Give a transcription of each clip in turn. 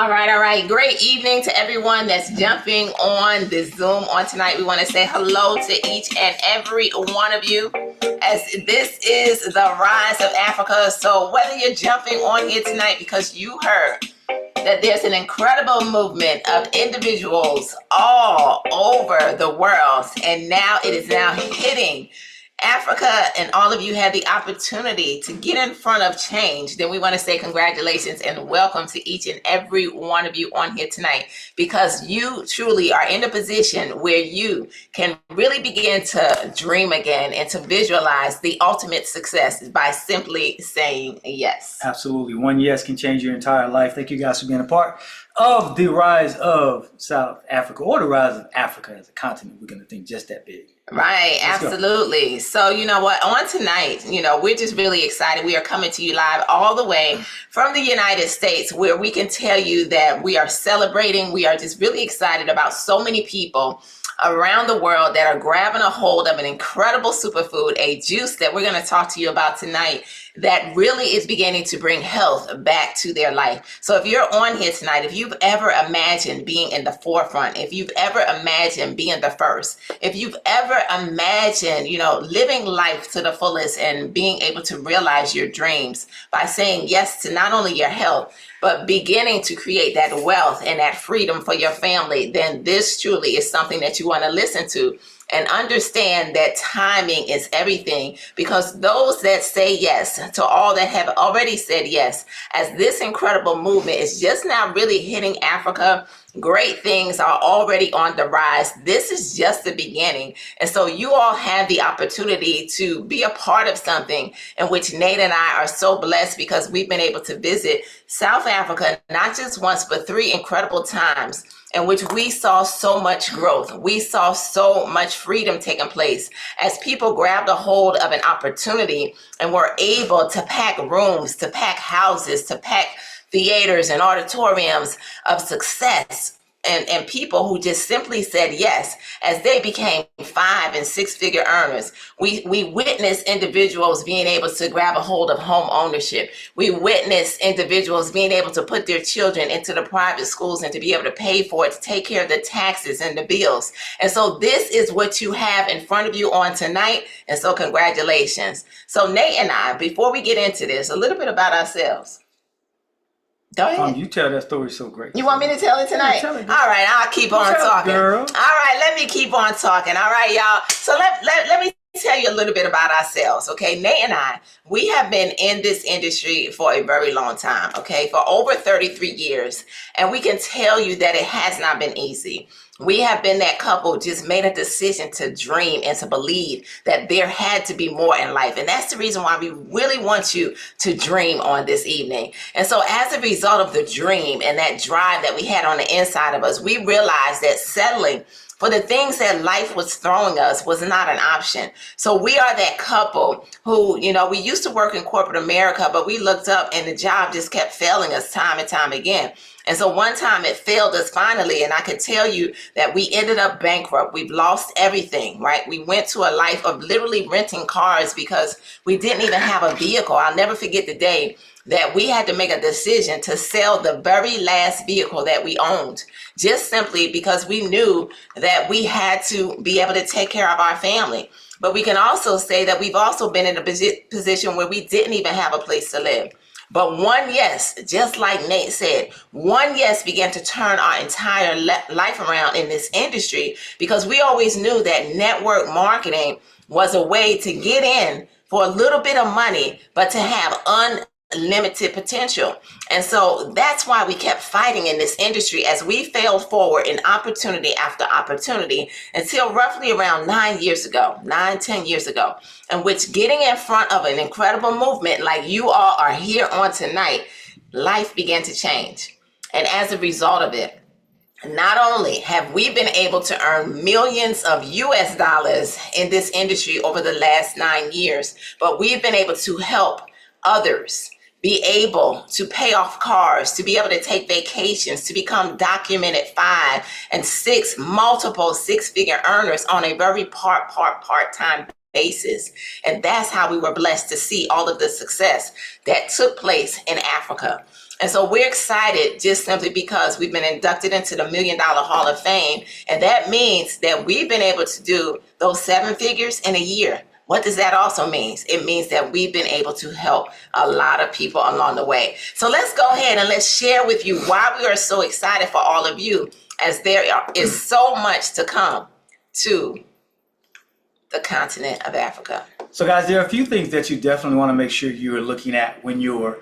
All right. Great evening to everyone that's jumping on this Zoom on tonight. We want to say hello to each and every one of you, as this is the Rise of Africa. So whether you're jumping on here tonight because you heard that there's an incredible movement of individuals all over the world, and now it is now hitting Africa, and all of you had the opportunity to get in front of change, then we want to say congratulations and welcome to each and every one of you on here tonight, because you truly are in a position where you can really begin to dream again and to visualize the ultimate success by simply saying yes. Absolutely. One yes can change your entire life. Thank you guys for being a part of the rise of South Africa, or the rise of Africa as a continent. We're going to think just that big. Right, absolutely. So, you know what, on tonight, we're just really excited. We are coming to you live all the way from the United States, where we can tell you that we are celebrating. We are just really excited about so many people around the world that are grabbing a hold of an incredible superfood, a juice that we're going to talk to you about tonight that really is beginning to bring health back to their life. So if you're on here tonight, if you've ever imagined being in the forefront, if you've ever imagined being the first, if you've ever imagined, living life to the fullest and being able to realize your dreams by saying yes to not only your health, but beginning to create that wealth and that freedom for your family, then this truly is something that you want to listen to and understand that timing is everything, because those that say yes to all that have already said yes, as this incredible movement is just now really hitting Africa, great things are already on the rise. This is just the beginning. And so you all have the opportunity to be a part of something in which Nate and I are so blessed, because we've been able to visit South Africa, not just once, but 3 incredible times, in which we saw so much growth. We saw so much freedom taking place as people grabbed a hold of an opportunity and were able to pack rooms, to pack houses, to pack theaters and auditoriums of success. And people who just simply said yes, as they became 5- and 6-figure earners. We witnessed individuals being able to grab a hold of home ownership. We witnessed individuals being able to put their children into the private schools and to be able to pay for it, to take care of the taxes and the bills. And so this is what you have in front of you on tonight. And so congratulations. So Nate and I, before we get into this, a little bit about ourselves. Go ahead. You tell that story so great. You want me to tell it tonight? Yeah, tell it. All right, I'll keep on talking. Girl. All right, let me keep on talking. All right, y'all. So let me tell you a little bit about ourselves, okay? Nate and I, we have been in this industry for a very long time, okay? For over 33 years. And we can tell you that it has not been easy. We have been that couple just made a decision to dream and to believe that there had to be more in life. And that's the reason why we really want you to dream on this evening. And so as a result of the dream and that drive that we had on the inside of us, we realized that settling for the things that life was throwing us was not an option. So we are that couple who, we used to work in corporate America, but we looked up and the job just kept failing us time and time again. And so one time it failed us finally, and I could tell you that we ended up bankrupt. We've lost everything, right? We went to a life of literally renting cars because we didn't even have a vehicle. I'll never forget the day that we had to make a decision to sell the very last vehicle that we owned, just simply because we knew that we had to be able to take care of our family. But we can also say that we've also been in a position where we didn't even have a place to live. But one yes, just like Nate said, one yes began to turn our entire life around in this industry, because we always knew that network marketing was a way to get in for a little bit of money, but to have unlimited potential. And so that's why we kept fighting in this industry as we failed forward in opportunity after opportunity until roughly around 10 years ago, in which getting in front of an incredible movement like you all are here on tonight, life began to change. And as a result of it, not only have we been able to earn millions of US dollars in this industry over the last 9 years, but we've been able to help others be able to pay off cars, to be able to take vacations, to become documented 5- and 6- multiple 6-figure earners on a very part-time basis. And that's how we were blessed to see all of the success that took place in Africa. And so we're excited just simply because we've been inducted into the $1 Million Hall of Fame. And that means that we've been able to do those 7 figures in a year. What does that also mean? It means that we've been able to help a lot of people along the way. So let's go ahead and let's share with you why we are so excited for all of you, as there is so much to come to the continent of Africa. So guys, there are a few things that you definitely want to make sure you're looking at when you're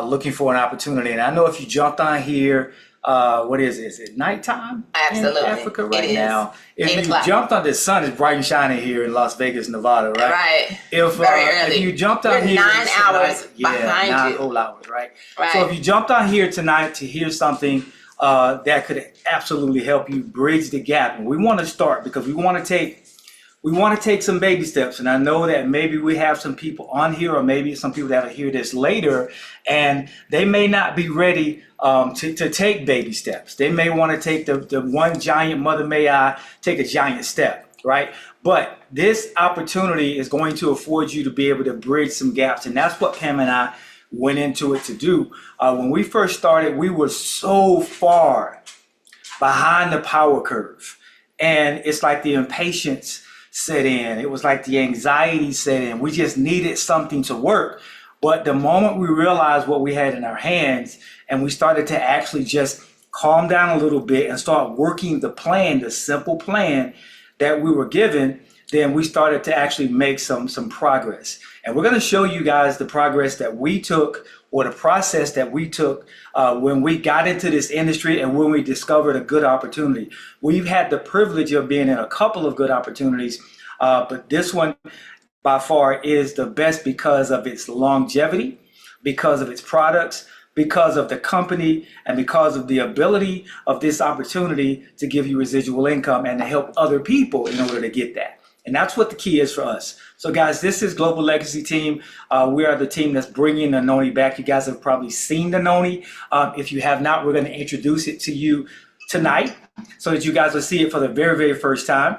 looking for an opportunity. And I know if you jumped on here, what is it? Is it nighttime Absolutely. in Africa right It is. now? If 8 you o'clock. jumped on, the sun is bright and shining here in Las Vegas, Nevada, right? Right. Very early. If you jumped on We're here 9 hours tonight, behind 9 you. whole hours, right? Right. So if you jumped on here tonight to hear something that could absolutely help you bridge the gap, and we want to start because we want to take some baby steps. And I know that maybe we have some people on here, or maybe some people that will hear this later, and they may not be ready to take baby steps. They may want to take the one giant, mother may I take a giant step, right? But this opportunity is going to afford you to be able to bridge some gaps. And that's what Pam and I went into it to do. When we first started, we were so far behind the power curve. And it's like the impatience set in. It was like the anxiety set in. We just needed something to work. But the moment we realized what we had in our hands and we started to actually just calm down a little bit and start working the plan, the simple plan that we were given, then we started to actually make some progress. And we're going to show you guys the progress that we took, or the process that we took when we got into this industry and when we discovered a good opportunity. We've had the privilege of being in a couple of good opportunities, but this one by far is the best because of its longevity, because of its products, because of the company, and because of the ability of this opportunity to give you residual income and to help other people in order to get that. And that's what the key is for us. So guys, this is Global Legacy Team. We are the team that's bringing the Noni back. You guys have probably seen the Noni. If you have not, we're going to introduce it to you tonight so that you guys will see it for the very, very first time.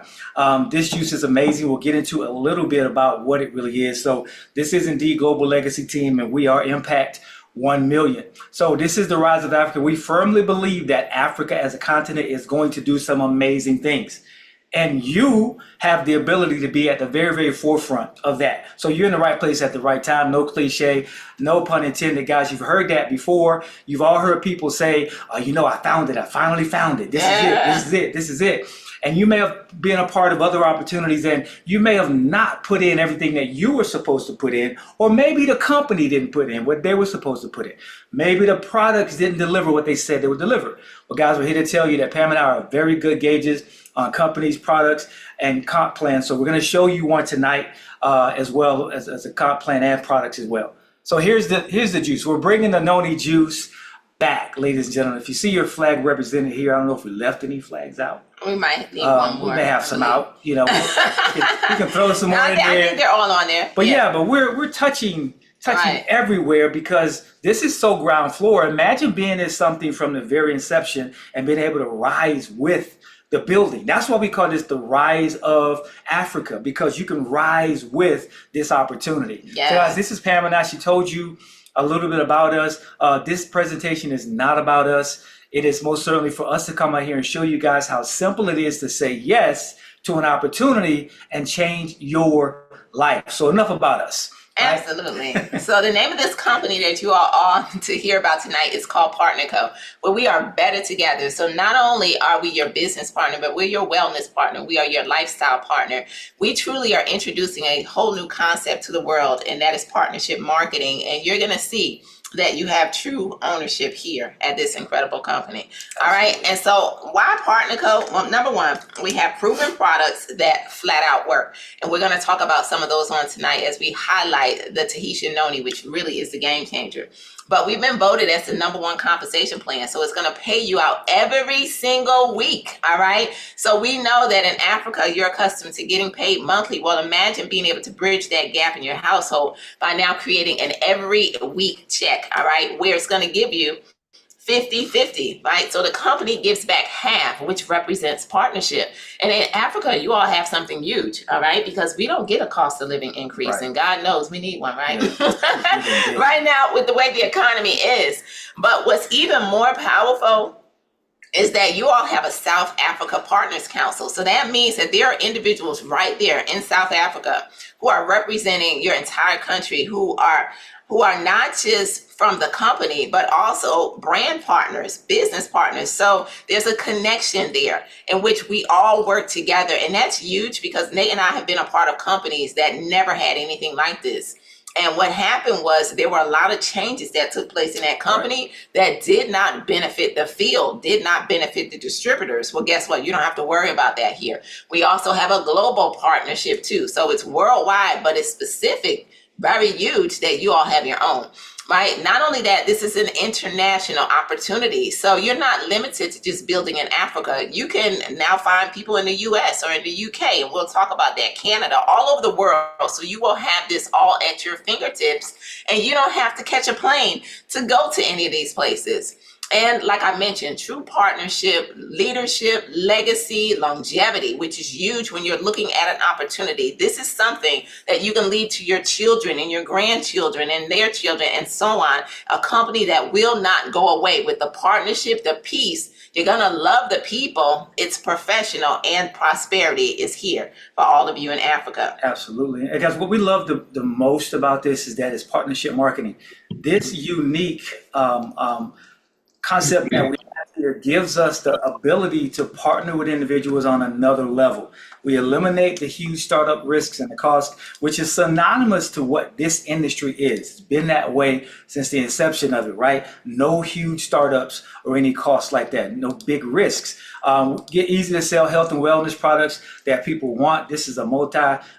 This juice is amazing. We'll get into a little bit about what it really is. So this is indeed Global Legacy Team, and we are Impact 1 million. So this is the rise of Africa. We firmly believe that Africa as a continent is going to do some amazing things. And you have the ability to be at the very, very forefront of that. So you're in the right place at the right time. No cliche, no pun intended, guys. You've heard that before. You've all heard people say, I found it. I finally found it. This is it. This is it. This is it. And you may have been a part of other opportunities, and you may have not put in everything that you were supposed to put in, or maybe the company didn't put in what they were supposed to put in. Maybe the products didn't deliver what they said they would deliver. Well, guys, we're here to tell you that Pam and I are very good gauges on companies, products, and comp plans. So we're going to show you one tonight, as well as a comp plan and products as well. So here's the juice. We're bringing the Noni juice back, ladies and gentlemen. If you see your flag represented here, I don't know if we left any flags out. We might need one more. We may have some out. We can throw some more in there. I think they're all on there. But but we're touching Right. everywhere because this is so ground floor. Imagine being in something from the very inception and being able to rise with the building. That's why we call this the rise of Africa, because you can rise with this opportunity. Yeah. So guys, this is Pam and I. She told you a little bit about us. This presentation is not about us. It is most certainly for us to come out here and show you guys how simple it is to say yes to an opportunity and change your life. So enough about us. Right? Absolutely. So the name of this company that you are on to hear about tonight is called PartnerCo, where we are better together. So not only are we your business partner, but we're your wellness partner. We are your lifestyle partner. We truly are introducing a whole new concept to the world, and that is partnership marketing. And you're going to see that you have true ownership here at this incredible company. All right. And so why PartnerCo? Well, number one, we have proven products that flat out work. And we're going to talk about some of those on tonight as we highlight the Tahitian Noni, which really is the game changer. But we've been voted as the #1 compensation plan. So it's going to pay you out every single week. All right. So we know that in Africa, you're accustomed to getting paid monthly. Well, imagine being able to bridge that gap in your household by now creating an every week check. All right. Where it's going to give you 50-50, right? So the company gives back half, which represents partnership. And in Africa, you all have something huge, all right? Because we don't get a cost of living increase, Right. and God knows we need one, right? Yeah. Right now, with the way the economy is. But what's even more powerful is that you all have a South Africa Partners Council. So that means that there are individuals right there in South Africa who are representing your entire country, who are not just from the company, but also brand partners, business partners. So there's a connection there in which we all work together. And that's huge because Nate and I have been a part of companies that never had anything like this. And what happened was there were a lot of changes that took place in that company that did not benefit the field, did not benefit the distributors. Well, guess what? You don't have to worry about that here. We also have a global partnership too. So it's worldwide, but it's specific, very huge that you all have your own. Right? Not only that, this is an international opportunity. So you're not limited to just building in Africa. You can now find people in the US or in the UK, and we'll talk about that, Canada, all over the world. So you will have this all at your fingertips, and you don't have to catch a plane to go to any of these places. And like I mentioned, true partnership, leadership, legacy, longevity, which is huge when you're looking at an opportunity. This is something that you can leave to your children and your grandchildren and their children and so on. A company that will not go away with the partnership, the peace. You're going to love the people. It's professional, and prosperity is here for all of you in Africa. Absolutely. And guys, what we love the most about this is that it's partnership marketing. This unique concept that we have here gives us the ability to partner with individuals on another level. We eliminate the huge startup risks and the cost, which is synonymous to what this industry is. It's been that way since the inception of it, right? No huge startups or any costs like that. No big risks. Get easy to sell health and wellness products that people want. This is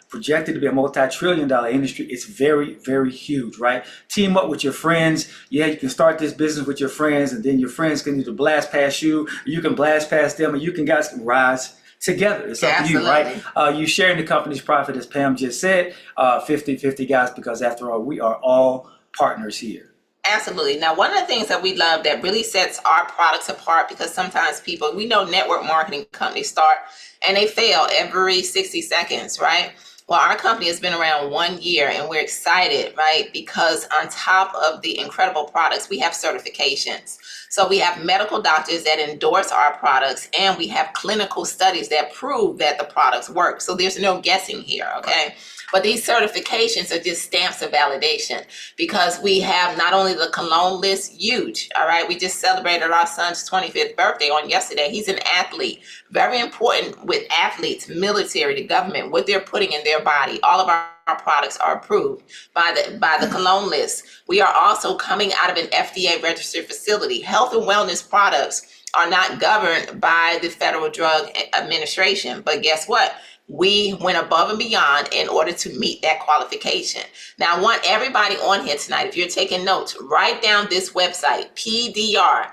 projected to be a multi-trillion-dollar industry. It's very, very huge, right? Team up with your friends. Yeah, you can start this business with your friends, and then your friends can either blast past you, or you can blast past them, and guys can rise together. It's up to you, right? You sharing the company's profit, as Pam just said, 50-50, guys, because after all, we are all partners here. Absolutely. Now, one of the things that we love that really sets our products apart, because sometimes we know network marketing companies start and they fail every 60 seconds, right? Well, our company has been around 1 year, and we're excited, right? Because on top of the incredible products, we have certifications. So we have medical doctors that endorse our products, and we have clinical studies that prove that the products work. So there's no guessing here, okay? But these certifications are just stamps of validation, because we have not only the cologne list, huge, all right? We just celebrated our son's 25th birthday on yesterday. He's an athlete. Very important with athletes, military, the government, what they're putting in their body. All of our products are approved by the cologne list. We are also coming out of an FDA registered facility. Health and wellness products are not governed by the Federal Drug Administration, but guess what? We went above and beyond in order to meet that qualification. Now, I want everybody on here tonight, if you're taking notes, write down this website, PDR.net.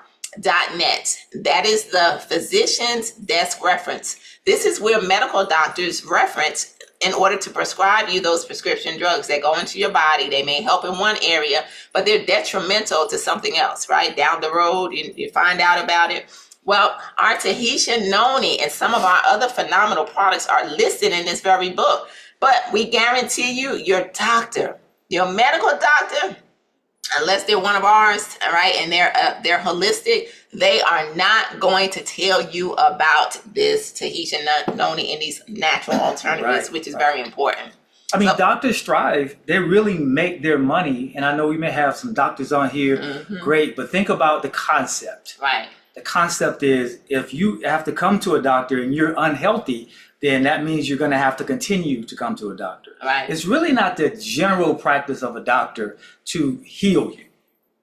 That is the physician's desk reference. This is where medical doctors reference in order to prescribe you those prescription drugs that go into your body. They may help in one area, but they're detrimental to something else, right? Down the road, you find out about it. Well, our Tahitian Noni and some of our other phenomenal products are listed in this very book. But we guarantee you, your doctor, your medical doctor, unless they're one of ours, all right, and they're holistic, they are not going to tell you about this Tahitian Noni and these natural alternatives, which is very important. I mean, doctors strive. They really make their money. And I know we may have some doctors on here, great, but think about the concept. Right. The concept is, if you have to come to a doctor and you're unhealthy, then that means you're going to have to continue to come to a doctor. Right. It's really not the general practice of a doctor to heal you.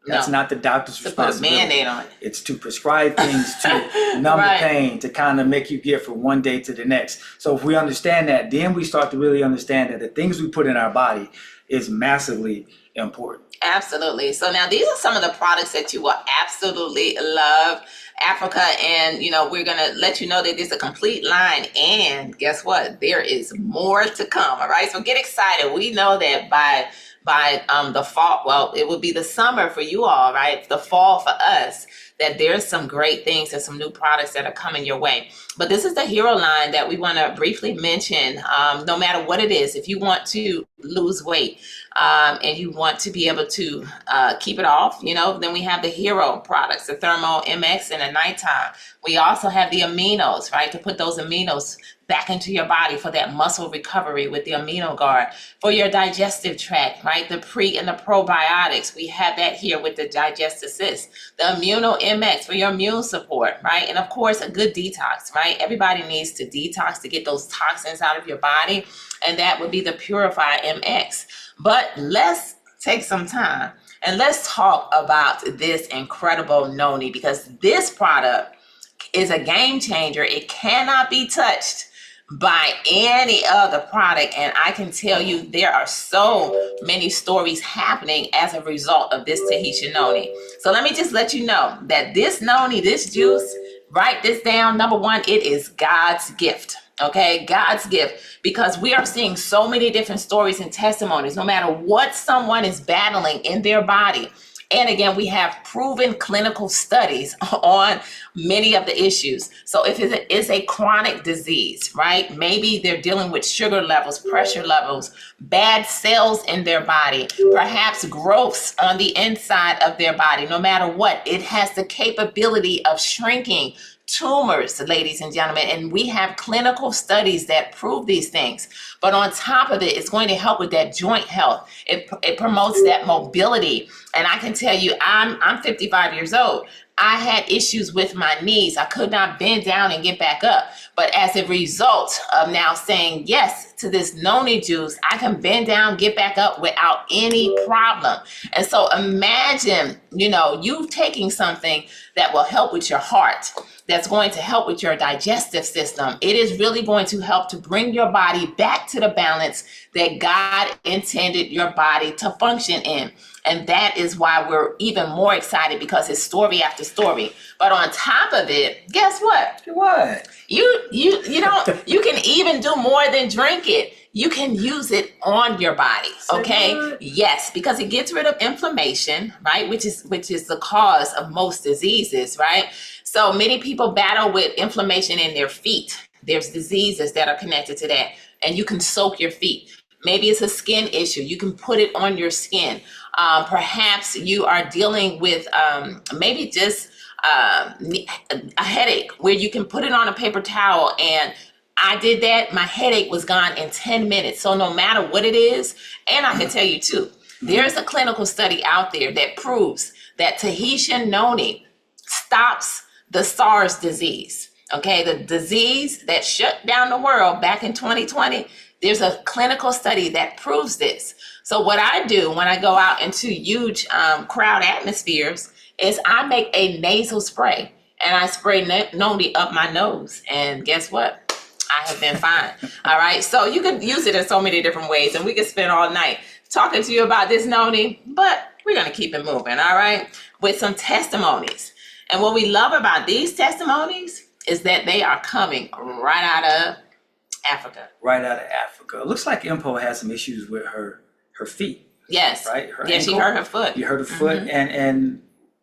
That's not the doctor's responsibility. Put a Band-Aid on it. It's to prescribe things, to numb the pain, to kind of make you get from one day to the next. So if we understand that, then we start to really understand that the things we put in our body is massively important. Absolutely. So now these are some of the products that you will absolutely love. Africa, and we're going to let you know that there's a complete line, and guess what? There is more to come. All right. So get excited. We know that by the fall, well, it will be the summer for you all, right? The fall for us, that there's some great things and some new products that are coming your way. But this is the hero line that we want to briefly mention. No matter what it is, if you want to lose weight and you want to be able to keep it off, then we have the hero products, the Thermo MX in the nighttime. We also have the aminos, right, to put those aminos back into your body for that muscle recovery with the amino guard. For your digestive tract, right, the pre and the probiotics, we have that here with the Digest Assist. The Immuno MX for your immune support, right, and of course a good detox, right? Everybody needs to detox to get those toxins out of your body, and that would be the Purify MX. But let's take some time and let's talk about this incredible noni, because this product is a game changer. It cannot be touched by any other product, and I can tell you there are so many stories happening as a result of this Tahitian noni. So let me just let you know that this noni, this juice, write this down. Number one, it is God's gift. Okay, God's gift, because we are seeing so many different stories and testimonies, no matter what someone is battling in their body. And again, we have proven clinical studies on many of the issues. So if it is a chronic disease, right? Maybe they're dealing with sugar levels, pressure levels, bad cells in their body, perhaps growths on the inside of their body. No matter what, it has the capability of shrinking tumors, ladies and gentlemen, and we have clinical studies that prove these things. But on top of it, it's going to help with that joint health. It promotes that mobility. And I can tell you, I'm 55 years old. I had issues with my knees. I could not bend down and get back up. But as a result of now saying yes to this noni juice, I can bend down, get back up without any problem. And so imagine, you taking something that will help with your heart, that's going to help with your digestive system. It is really going to help to bring your body back to the balance that God intended your body to function in. And that is why we're even more excited, because it's story after story. But on top of it, guess what? What? You can even do more than drink it. You can use it on your body, okay? Yes, because it gets rid of inflammation, right? Which is the cause of most diseases, right? So many people battle with inflammation in their feet. There's diseases that are connected to that, and you can soak your feet. Maybe it's a skin issue. You can put it on your skin. Perhaps you are dealing with maybe just a headache, where you can put it on a paper towel. And I did that. My headache was gone in 10 minutes. So no matter what it is, and I can tell you too, there's a clinical study out there that proves that Tahitian noni stops the SARS disease. Okay, the disease that shut down the world back in 2020. There's a clinical study that proves this. So what I do when I go out into huge crowd atmospheres is I make a nasal spray, and I spray noni up my nose. And guess what? I have been fine. All right. So you can use it in so many different ways, and we could spend all night talking to you about this noni, but we're going to keep it moving. All right. With some testimonies. And what we love about these testimonies is that they are coming right out of Africa. Right out of Africa. It looks like Impo has some issues with her feet. Yes. Right? Her yeah, ankle. She hurt her foot. You hurt her foot. And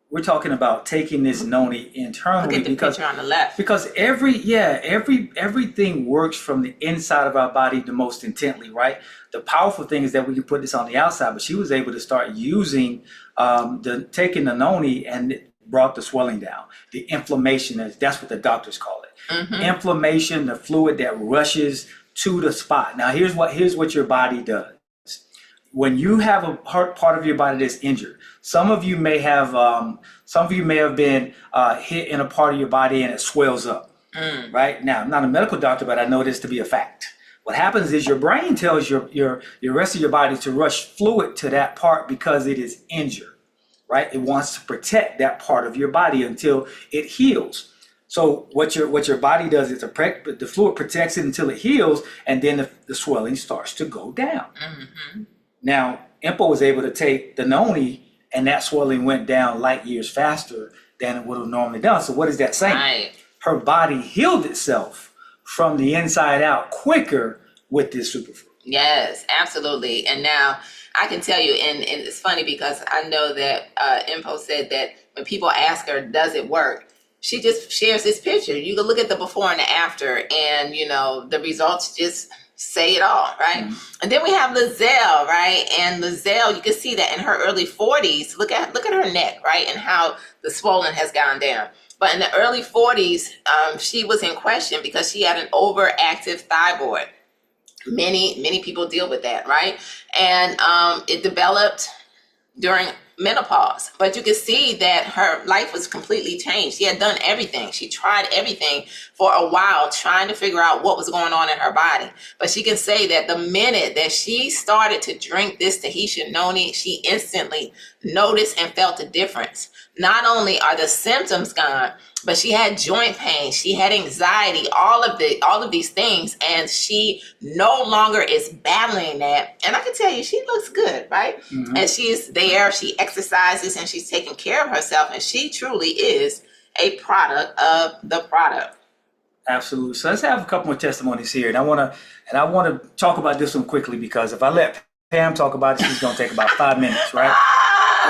we're talking about taking this noni internally. Look at the picture on the left. Because everything works from the inside of our body the most intently, right? The powerful thing is that we can put this on the outside, but she was able to start using taking the noni, and it brought the swelling down. The inflammation, that's what the doctors call it. Inflammation, the fluid that rushes to the spot. Now here's what your body does. When you have a part of your body that's injured, some of you may have been hit in a part of your body and it swells up. Right now, I'm not a medical doctor, but I know this to be a fact. What happens is your brain tells your rest of your body to rush fluid to that part because it is injured. Right? It wants to protect that part of your body until it heals. So what your body does is the fluid protects it until it heals, and then the swelling starts to go down. Now, Impo was able to take the noni, and that swelling went down light years faster than it would have normally done. So what is that saying? Right. Her body healed itself from the inside out quicker with this superfood. Yes, absolutely. And now I can tell you, and it's funny because I know that Impo said that when people ask her, does it work? She just shares this picture. You can look at the before and the after, and the results just say it all, right? And then we have Lizelle, right? And Lizelle, you can see that in her early 40s. Look at her neck, right? And how the swollen has gone down. But in the early 40s, she was in question because she had an overactive thyroid. Many people deal with that, right? And it developed during menopause, but you can see that her life was completely changed. She had done everything. She tried everything for a while, trying to figure out what was going on in her body. But she can say that the minute that she started to drink this Tahitian noni, she instantly noticed and felt a difference. Not only are the symptoms gone, but she had joint pain, she had anxiety, all of these things, and she no longer is battling that. And I can tell you, she looks good, right? Mm-hmm. And she's there, she exercises, and she's taking care of herself, and she truly is a product of the product. Absolutely. So let's have a couple more testimonies here, and I want to talk about this one quickly, because if I let Pam talk about it, she's going to take about 5 minutes, right?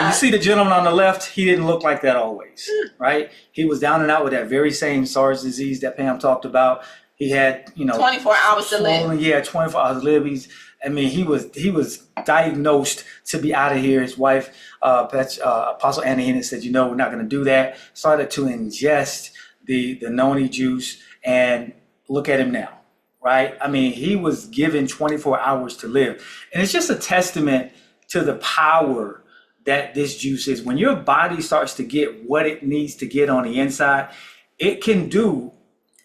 You see the gentleman on the left, he didn't look like that always, right? He was down and out with that very same SARS disease that Pam talked about. He had, 24 hours to live. Yeah, 24 hours to live. He was diagnosed to be out of here. His wife, Apostle Anna Hennis, said, we're not going to do that. Started to ingest the noni juice, and look at him now, right? He was given 24 hours to live. And it's just a testament to the power that this juice is. When your body starts to get what it needs to get on the inside, it can do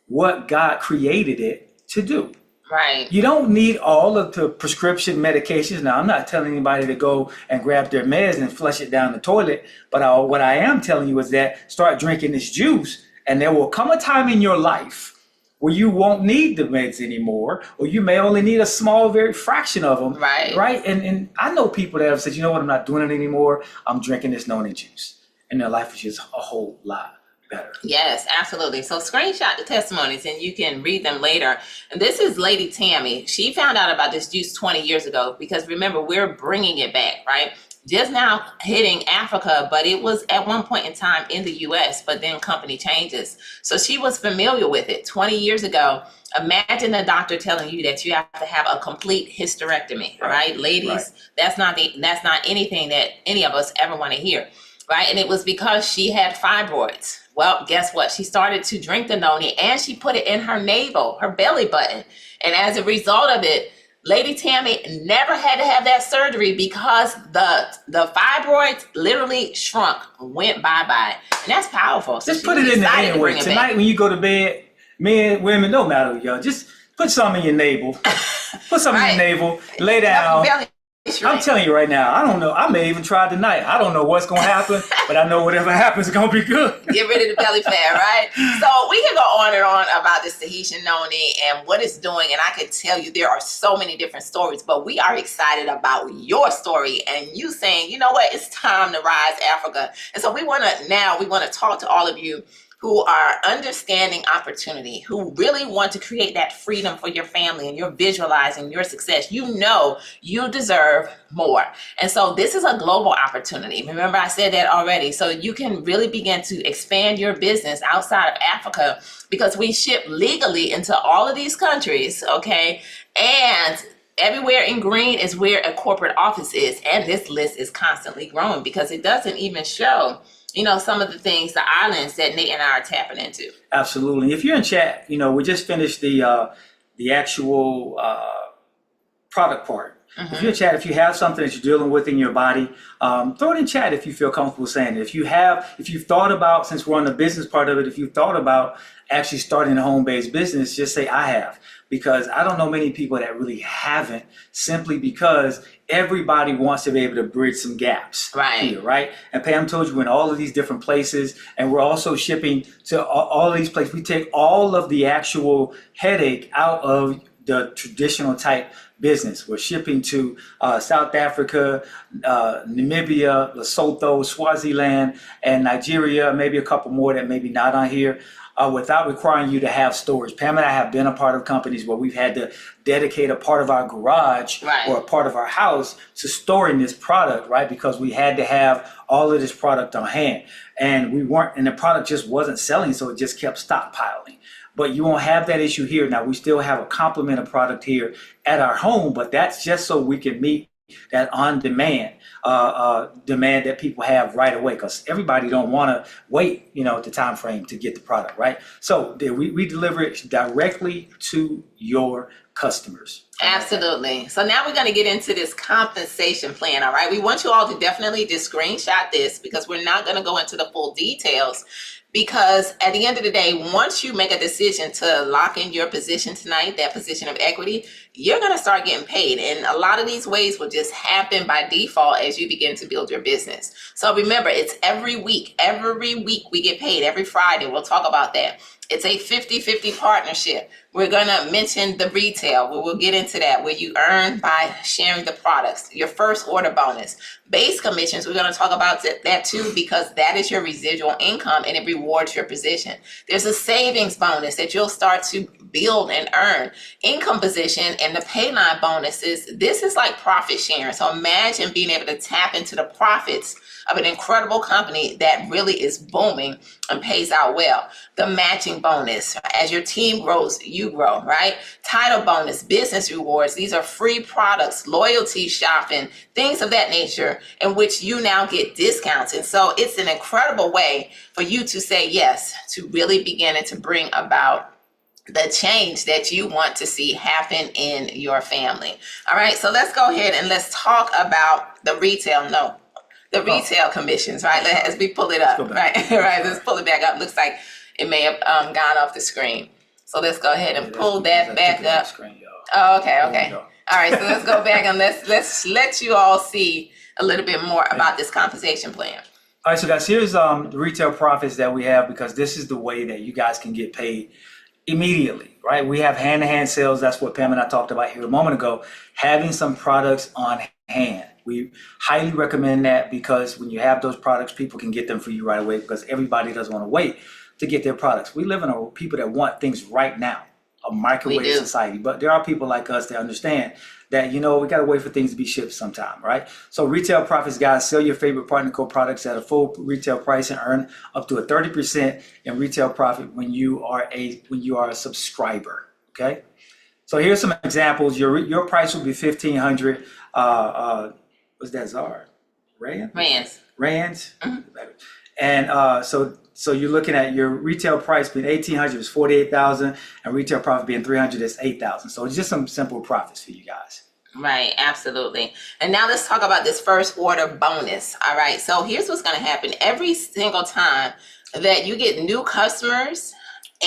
what God created it to do. Right. You don't need all of the prescription medications. Now, I'm not telling anybody to go and grab their meds and flush it down the toilet, but what I am telling you is that start drinking this juice, and there will come a time in your life where you won't need the meds anymore, or you may only need a small, very fraction of them. Right. And I know people that have said, I'm not doing it anymore. I'm drinking this noni juice. And their life is just a whole lot better. Yes, absolutely. So screenshot the testimonies and you can read them later. And this is Lady Tammy. She found out about this juice 20 years ago, because remember, we're bringing it back, right? Just now hitting Africa, but it was at one point in time in the US, but then company changes. So she was familiar with it 20 years ago. Imagine a doctor telling you that you have to have a complete hysterectomy, right? Ladies, right. That's not anything that any of us ever want to hear, right? And it was because she had fibroids. Well, guess what? She started to drink the noni, and she put it in her navel, her belly button. And as a result of it, Lady Tammy never had to have that surgery, because the fibroids literally shrunk, went bye-bye. And that's powerful. So just put it in the air way. Tonight when you go to bed, men, women, no matter, y'all, just put something in your navel. Put something in your navel, lay down. I'm telling you right now, I don't know. I may even try tonight. I don't know what's going to happen, but I know whatever happens is going to be good. Get rid of the belly fat, right? So we can go on and on about this Tahitian noni and what it's doing. And I can tell you there are so many different stories, but we are excited about your story and you saying, you know what, it's time to rise Africa. And so we want to talk to all of you who are understanding opportunity, who really want to create that freedom for your family, and you're visualizing your success. You deserve more. And so this is a global opportunity. Remember, I said that already. So you can really begin to expand your business outside of Africa, because we ship legally into all of these countries, okay? And everywhere in green is where a corporate office is. And this list is constantly growing, because it doesn't even show some of the things, the islands that Nate and I are tapping into. Absolutely. If you're in chat, we just finished the actual product part. Mm-hmm. If you're in chat, if you have something that you're dealing with in your body, throw it in chat if you feel comfortable saying it. If you've thought about, since we're on the business part of it, if you've thought about actually starting a home-based business, just say, I have. Because I don't know many people that really haven't, simply because everybody wants to be able to bridge some gaps here, right? And Pam told you, we're in all of these different places, and we're also shipping to all of these places. We take all of the actual headache out of the traditional type business. We're shipping to South Africa, Namibia, Lesotho, Swaziland, and Nigeria, maybe a couple more that maybe not on here. without requiring you to have storage. Pam and I have been a part of companies where we've had to dedicate a part of our garage Right. or a part of our house to storing this product, right? Because we had to have all of this product on hand, and the product just wasn't selling, so it just kept stockpiling. But you won't have that issue here. Now, we still have a complement of product here at our home, but that's just so we can meet that on-demand demand that people have right away, because everybody don't want to wait, the time frame to get the product, right? So we deliver it directly to your customers. Absolutely. So now we're going to get into this compensation plan. All right. We want you all to definitely just screenshot this, because we're not going to go into the full details. Because at the end of the day, once you make a decision to lock in your position tonight, that position of equity, you're going to start getting paid. And a lot of these ways will just happen by default as you begin to build your business. So remember, it's every week. Every week we get paid, every Friday. We'll talk about that. It's a 50-50 partnership. We're going to mention the retail, where we'll get into that, where you earn by sharing the products, your first order bonus, base commissions. We're going to talk about that too, because that is your residual income and it rewards your position. There's a savings bonus that you'll start to build and earn. Income position and the pay line bonuses. This is like profit sharing. So imagine being able to tap into the profits of an incredible company that really is booming and pays out well. The matching bonus, as your team grows, you grow, right? Title bonus, business rewards. These are free products, loyalty shopping, things of that nature, in which you now get discounts. And so it's an incredible way for you to say yes, to really begin to bring about the change that you want to see happen in your family. All right, so let's go ahead and let's talk about the retail commissions, right? As we pull it up, right? Right, let's pull it back up. Looks like it may have gone off the screen. So let's go ahead and pull that back up. Oh, okay. All right, so let's go back and let's let you all see a little bit more about this compensation plan. All right, so guys, here's the retail profits that we have, because this is the way that you guys can get paid immediately, right? We have hand-to-hand sales. That's what Pam and I talked about here a moment ago, having some products on hand. We highly recommend that, because when you have those products, people can get them for you right away, because everybody doesn't want to wait to get their products. We live in a people that want things right now, a microwave society. But there are people like us that understand that, we got to wait for things to be shipped sometime, right? So retail profits, guys, sell your favorite partner code products at a full retail price and earn up to a 30% in retail profit when you are a subscriber, okay? So here's some examples. Your price will be $1,500. What's that, Zara? Rands. Mm-hmm. And so you're looking at your retail price being $1,800 is $48,000, and retail profit being $300 is $8,000. So it's just some simple profits for you guys. Right, absolutely. And now let's talk about this first order bonus. All right, so here's what's going to happen. Every single time that you get new customers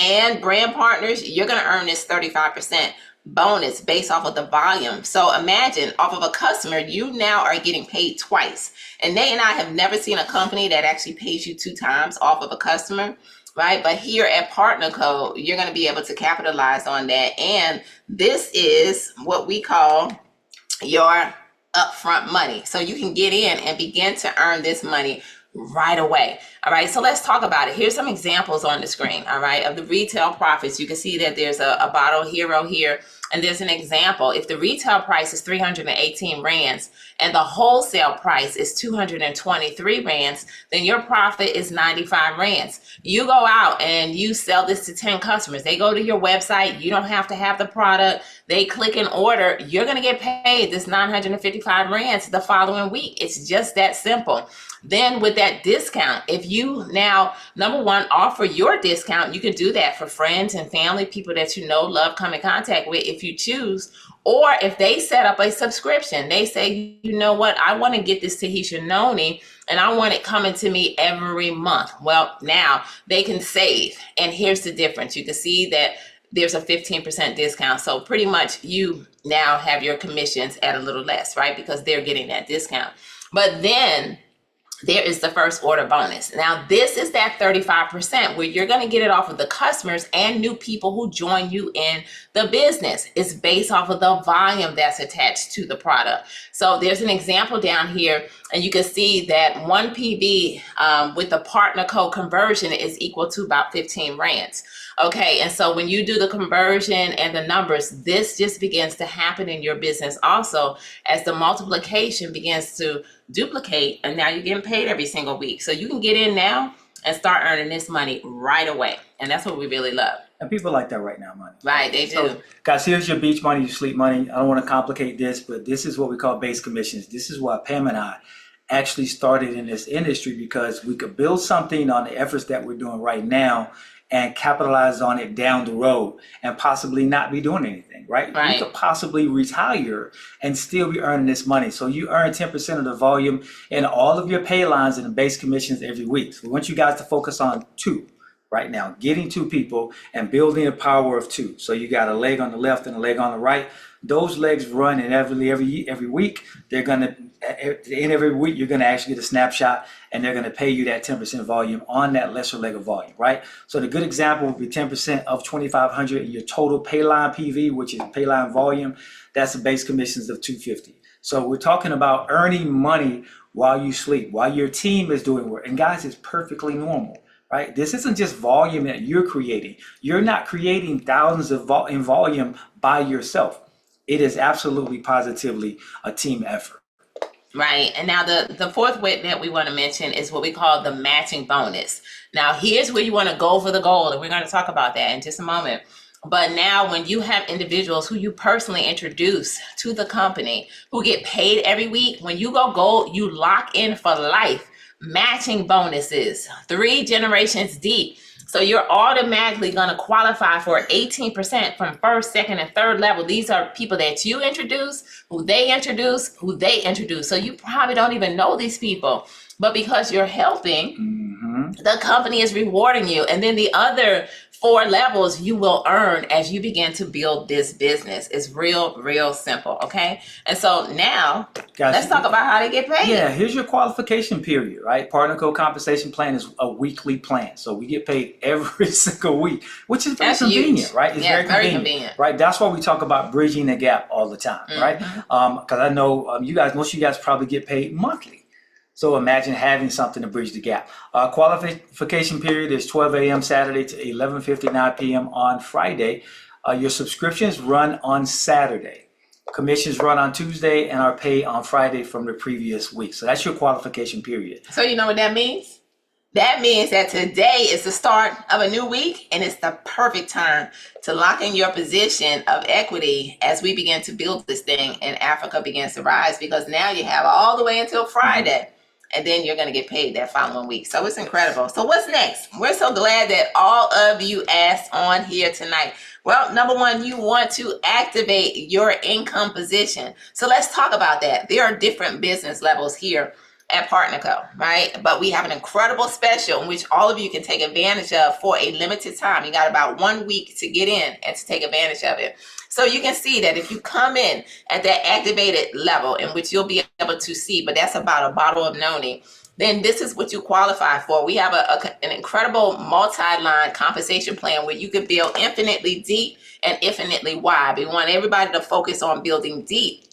and brand partners, you're going to earn this 35% bonus based off of the volume. So imagine, off of a customer, you now are getting paid twice. And Nate and I have never seen a company that actually pays you 2 times off of a customer, right? But here at Partner Code, you're going to be able to capitalize on that. And this is what we call your upfront money. So you can get in and begin to earn this money right away. All right, so let's talk about it. Here's some examples on the screen, all right, of the retail profits. You can see that there's a bottle hero here, and there's an example. If the retail price is 318 rands and the wholesale price is 223 rands, then your profit is 95 rands. You go out and you sell this to 10 customers. They go to your website. You don't have to have the product. They click and order. You're going to get paid this 955 rands the following week. It's just that simple. Then with that discount, if you now, number one, offer your discount, you can do that for friends and family, people that you know, love, come in contact with if you choose. Or if they set up a subscription, they say, you know what, I want to get this Tahisha Noni and I want it coming to me every month. Well, now they can save. And here's the difference. You can see that there's a 15% discount. So pretty much you now have your commissions at a little less, right? Because they're getting that discount. But then there is the first order bonus. Now, this is that 35% where you're going to get it off of the customers and new people who join you in the business. It's based off of the volume that's attached to the product. So there's an example down here, and you can see that one PV with the partner code conversion is equal to about 15 rands. Okay, and so when you do the conversion and the numbers, this just begins to happen in your business also as the multiplication begins to duplicate, and now you're getting paid every single week. So you can get in now and start earning this money right away. And that's what we really love. And people like that right now, money. Right, they do. So, guys, here's your beach money, your sleep money. I don't want to complicate this, but this is what we call base commissions. This is why Pam and I actually started in this industry, because we could build something on the efforts that we're doing right now and capitalize on it down the road and possibly not be doing anything, right? Right. You could possibly retire and still be earning this money. So you earn 10% of the volume in all of your pay lines and the base commissions every week. So we want you guys to focus on two right now, getting two people and building a power of two. So you got a leg on the left and a leg on the right. Those legs run inevitably every week. They're gonna, at the end of every week, you're gonna actually get a snapshot, and they're gonna pay you that 10% volume on that lesser leg of volume, right? So the good example would be 10% of 2,500 in your total payline PV, which is payline volume. That's the base commissions of 250. So we're talking about earning money while you sleep, while your team is doing work. And guys, it's perfectly normal. Right? This isn't just volume that you're creating. You're not creating thousands of in volume by yourself. It is absolutely positively a team effort. Right. And now the fourth way that we want to mention is what we call the matching bonus. Now, here's where you want to go for the gold, and we're going to talk about that in just a moment. But now when you have individuals who you personally introduce to the company who get paid every week, when you go gold, you lock in for life matching bonuses, 3 generations deep. So you're automatically going to qualify for 18% from first, second, and third level. These are people that you introduce, who they introduce, who they introduce. So you probably don't even know these people, but because you're helping, the company is rewarding you. And then the other 4 levels you will earn as you begin to build this business. It's real simple, okay? And so now, Guys, let's talk about how to get paid. Yeah, here's your qualification period, right? Partner Code compensation plan is a weekly plan. So we get paid every single week, which is very convenient, huge. right? It's very convenient, right? That's why we talk about bridging the gap all the time, right? Because I know most of you guys probably get paid monthly. So imagine having something to bridge the gap. Qualification period is 12 a.m. Saturday to 11:59 p.m. on Friday. Your subscriptions run on Saturday. Commissions run on Tuesday and are paid on Friday from the previous week. So that's your qualification period. So you know what that means? That means that today is the start of a new week, and it's the perfect time to lock in your position of equity as we begin to build this thing and Africa begins to rise, because now you have all the way until Friday. And then you're going to get paid that following week. So it's incredible. So what's next? We're so glad that all of you asked on here tonight. Well, number one, you want to activate your income position. So let's talk about that. There are different business levels here at PartnerCo, right? But we have an incredible special in which all of you can take advantage of for a limited time. You got about 1 week to get in and to take advantage of it. So you can see that if you come in at that activated level, in which you'll be able to see, but that's about a bottle of noni, then this is what you qualify for. We have an incredible multi-line compensation plan where you can build infinitely deep and infinitely wide. We want everybody to focus on building deep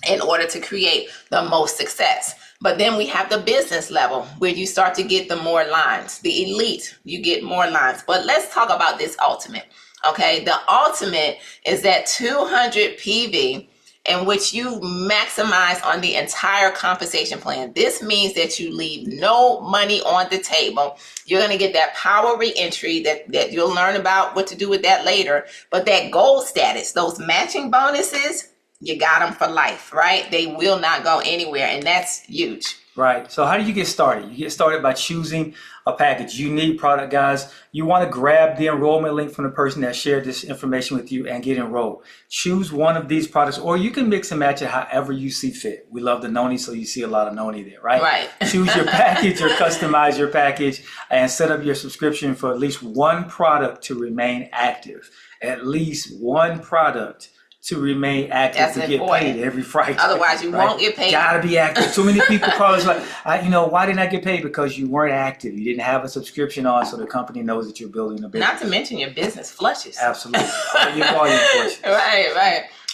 in order to create the most success. But then we have the business level where you start to get the more lines. The elite, you get more lines. But let's talk about this ultimate. Okay, the ultimate is that 200 PV in which you maximize on the entire compensation plan. This means that you leave no money on the table. You're going to get that power reentry that you'll learn about what to do with that later. But that gold status, those matching bonuses, you got them for life, right? They will not go anywhere, and that's huge. Right. So how do you get started? You get started by choosing a package. You need product, guys. You want to grab the enrollment link from the person that shared this information with you and get enrolled. Choose one of these products, or you can mix and match it however you see fit. We love the noni, so you see a lot of noni there, right? Right. Choose your package or customize your package and set up your subscription for at least one product to remain active. At least one product to remain active, That's to get important. paid every Friday. Otherwise, you won't get paid. Gotta be active. Too many people call us like, why didn't I get paid? Because you weren't active. You didn't have a subscription on, so the company knows that you're building a business. Not to mention your business flushes. Absolutely. Your volume flushes.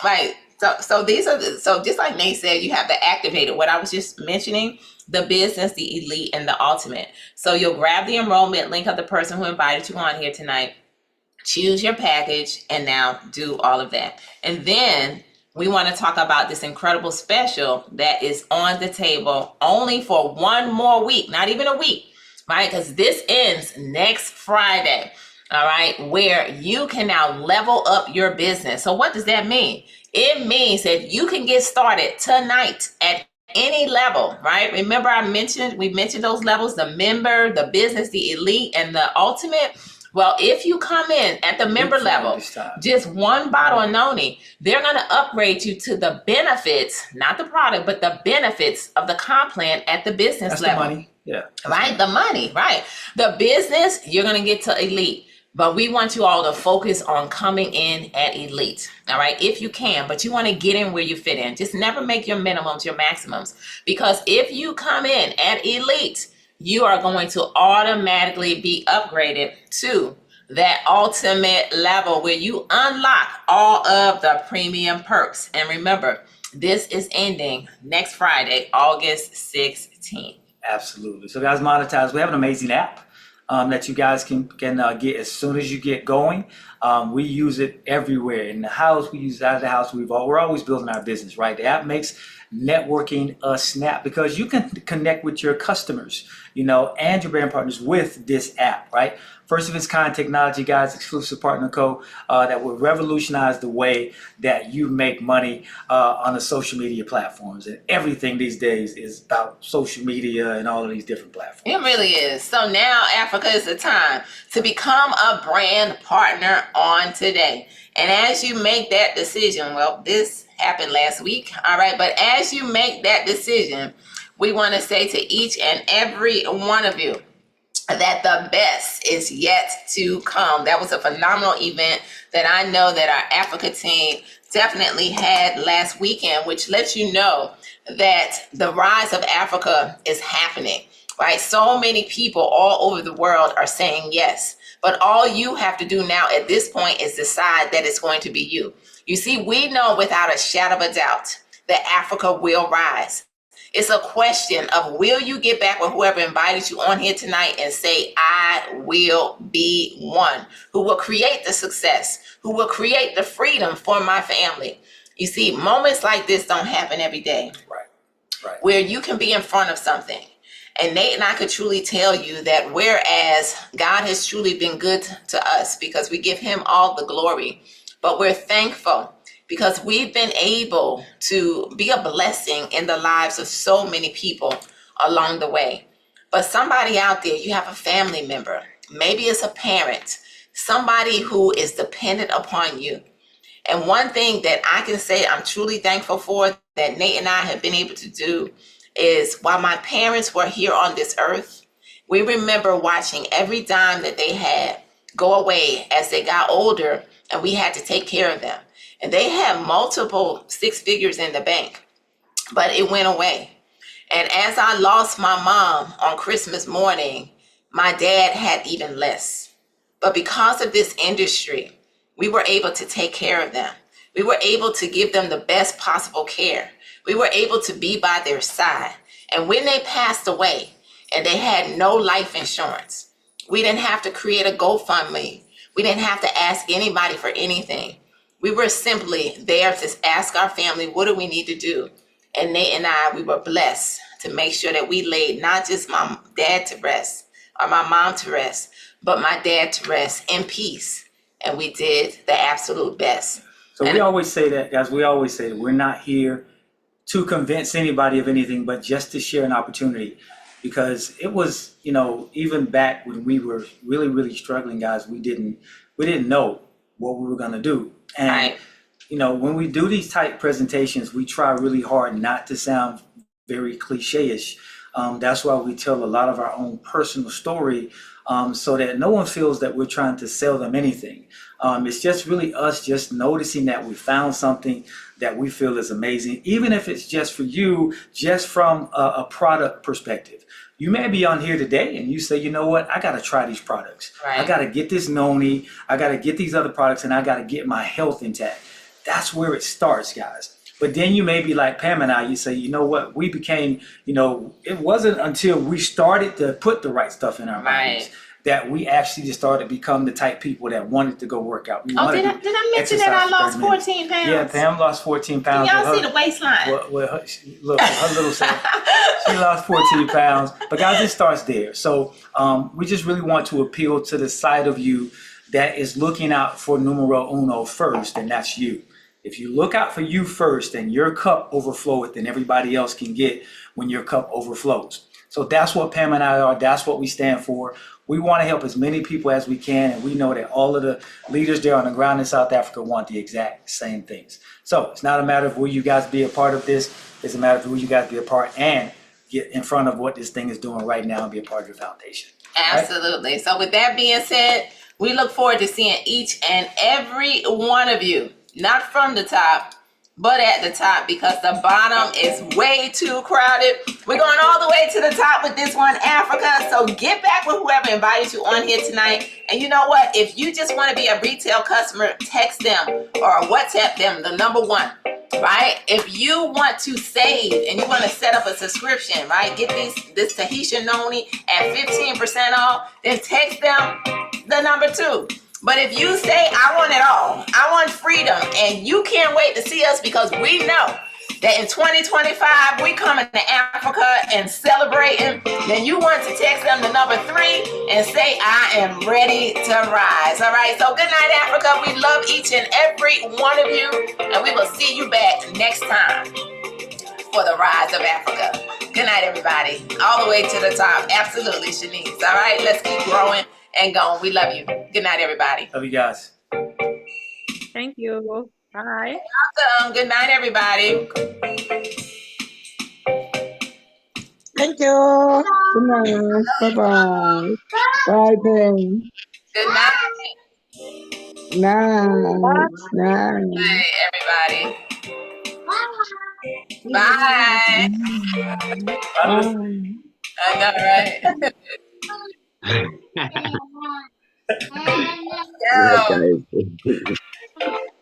Right. So so just like Nate said, you have the activated. What I was just mentioning, the business, the elite, and the ultimate. So you'll grab the enrollment link of the person who invited you on here tonight, choose your package, and now do all of that. And then we want to talk about this incredible special that is on the table only for one more week, not even a week, right? Because this ends next Friday, all right, where you can now level up your business. So what does that mean? It means that you can get started tonight at any level, right? Remember we mentioned those levels, the member, the business, the elite, and the ultimate. Well, if you come in at the member level, just one bottle of Noni, they're going to upgrade you to the benefits, not the product, but the benefits of the comp plan at the business level. The money. Yeah. Right? The money, right? The business, you're going to get to elite. But we want you all to focus on coming in at elite, all right, if you can. But you want to get in where you fit in. Just never make your minimums your maximums. Because if you come in at elite, you are going to automatically be upgraded to that ultimate level where you unlock all of the premium perks. And remember, this is ending next Friday, August 16th. Absolutely. So guys, monetize. We have an amazing app that you guys can get as soon as you get going. We use it everywhere in the house. We use it out of the house. We're always building our business, right? The app makes networking a snap because you can connect with your customers, and your brand partners with this app, right? First of its kind technology, guys, exclusive partner code that will revolutionize the way that you make money on the social media platforms. And everything these days is about social media and all of these different platforms. It really is. So now, Africa, is the time to become a brand partner on today. And as you make that decision, well, this happened last week, all right? But as you make that decision, we want to say to each and every one of you, that the best is yet to come. That was a phenomenal event that I know that our Africa team definitely had last weekend, which lets you know that the rise of Africa is happening, right? So many people all over the world are saying yes, but all you have to do now at this point is decide that it's going to be you. You see, we know without a shadow of a doubt that Africa will rise. It's a question of, will you get back with whoever invited you on here tonight and say, I will be one who will create the success, who will create the freedom for my family. You see, moments like this don't happen every day. Right. Where you can be in front of something. And Nate and I could truly tell you that whereas God has truly been good to us because we give him all the glory, but we're thankful because we've been able to be a blessing in the lives of so many people along the way. But somebody out there, you have a family member, maybe it's a parent, somebody who is dependent upon you. And one thing that I can say I'm truly thankful for that Nate and I have been able to do is while my parents were here on this earth, we remember watching every dime that they had go away as they got older and we had to take care of them. And they had multiple six figures in the bank, but it went away. And as I lost my mom on Christmas morning, my dad had even less. But because of this industry, we were able to take care of them. We were able to give them the best possible care. We were able to be by their side. And when they passed away and they had no life insurance, we didn't have to create a GoFundMe. We didn't have to ask anybody for anything. We were simply there to ask our family, what do we need to do? And Nate and I, we were blessed to make sure that we laid not just my dad to rest or my mom to rest, but my dad to rest in peace. And we did the absolute best. So we always say that, guys, we always say that we're not here to convince anybody of anything, but just to share an opportunity. Because it was, even back when we were really, really struggling, guys, we didn't know what we were going to do. And, right. When we do these type presentations, we try really hard not to sound very cliche-ish. That's why we tell a lot of our own personal story, so that no one feels that we're trying to sell them anything. It's just really us just noticing that we found something that we feel is amazing, even if it's just for you, just from a product perspective. You may be on here today and you say, you know what, I got to try these products. I Right. got to get this noni, I got to get these other products, and I got to get my health intact. That's where it starts, guys. But then you may be like Pam and I, you say, you know what, we became, it wasn't until we started to put the right stuff in our bodies Right. that we actually just started to become the type people that wanted to go work out. We Oh, wanted did I to mention that I exercise for lost 30 minutes. 14 pounds? Yeah, Pam lost 14 Can pounds. y'all see the waistline? Look, her little self, she lost 14 pounds. But guys, it starts there. So we just really want to appeal to the side of you that is looking out for numero uno first, and that's you. If you look out for you first, then your cup overfloweth, then everybody else can get when your cup overflows. So that's what Pam and I are. That's what we stand for. We want to help as many people as we can, and we know that all of the leaders there on the ground in South Africa want the exact same things. So it's not a matter of will you guys be a part of this. It's a matter of will you guys be a part and get in front of what this thing is doing right now and be a part of your foundation. Absolutely. So with that being said, we look forward to seeing each and every one of you, not from the top, but at the top, because the bottom is way too crowded. We're going all the way to the top with this one, Africa. So get back with whoever invited you on here tonight. And you know what? If you just want to be a retail customer, text them or WhatsApp them, the number one. Right? If you want to save and you want to set up a subscription, right? Get this Tahitian noni at 15% off, then text them the number two. But if you say, I want it all, I want freedom, and you can't wait to see us because we know that in 2025, we coming to Africa and celebrating, then you want to text them the number three and say, I am ready to rise. All right. So good night, Africa. We love each and every one of you, and we will see you back next time for the Rise of Africa. Good night, everybody. All the way to the top. Absolutely, Shanice. All right. Let's keep growing and going. We love you. Good night, everybody. Love you guys. Thank you. Bye. Good night, everybody. Thank you. Good night. Bye-bye. Bye, Ben. Good night. Night. Night. Hey, everybody. Bye. I know, right? Yo. Bye.